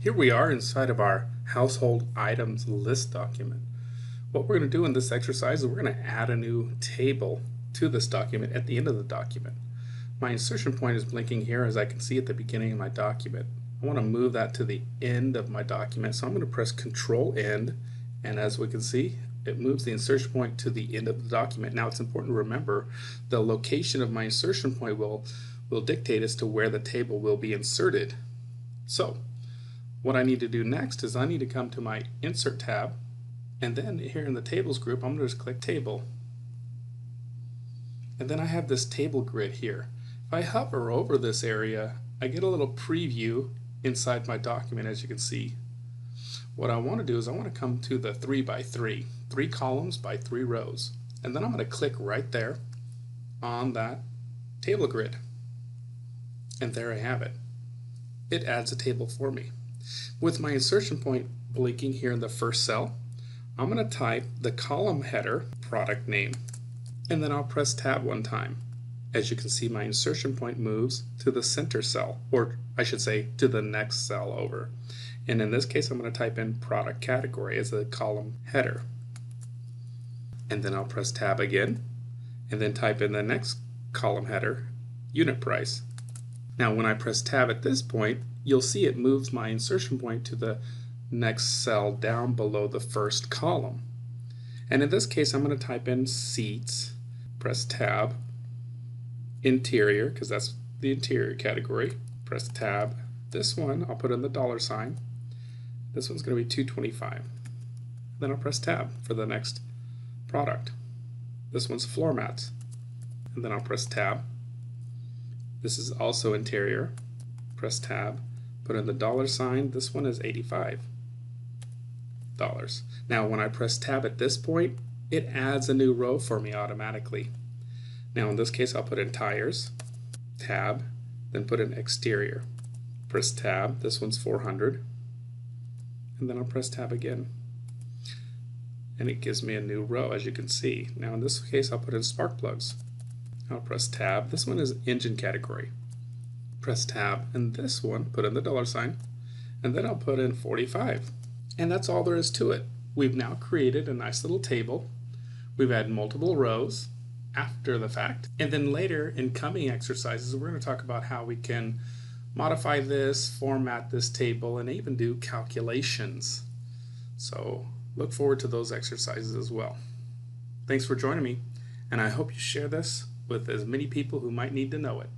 Here we are inside of our household items list document. What we're going to do in this exercise is we're going to add a new table to this document at the end of the document. My insertion point is blinking here as I can see at the beginning of my document. I want to move that to the end of my document, so I'm going to press Control End, and as we can see, it moves the insertion point to the end of the document. Now it's important to remember the location of my insertion point will dictate as to where the table will be inserted. So what I need to do next is I need to come to my Insert tab, and then here in the Tables group I'm going to just click Table. And then I have this table grid here. If I hover over this area, I get a little preview inside my document, as you can see. What I want to do is I want to come to the 3 by 3, 3 columns by 3 rows. And then I'm going to click right there on that table grid. And there I have it. It adds a table for me. With my insertion point blinking here in the first cell, I'm going to type the column header product name, and then I'll press Tab one time. As you can see, my insertion point moves to the center cell, or I should say to the next cell over. And in this case I'm going to type in product category as a column header. And then I'll press Tab again, and then type in the next column header, unit price. Now when I press Tab at this point, you'll see it moves my insertion point to the next cell down below the first column. And in this case I'm going to type in seats, press Tab, interior, because that's the interior category, press Tab. This one I'll put in the $sign. This one's going to be $2.25. Then I'll press Tab for the next product. This one's floor mats, and then I'll press Tab. This is also interior, press Tab, put in the $sign. This one is $85. Now when I press Tab at this point, it adds a new row for me automatically. Now in this case I'll put in tires, Tab, then put in exterior, press Tab. This one's $400, and then I'll press Tab again, and it gives me a new row, as you can see. Now in this case I'll put in spark plugs. I'll press Tab. This one is engine category, press Tab, and this one put in the $sign, and then I'll put in 45. And that's all there is to it. We've now created a nice little table. We've had multiple rows after the fact, and then later in coming exercises we're going to talk about how we can modify this, format this table, and even do calculations. So look forward to those exercises as well. Thanks for joining me, and I hope you share this with as many people who might need to know it.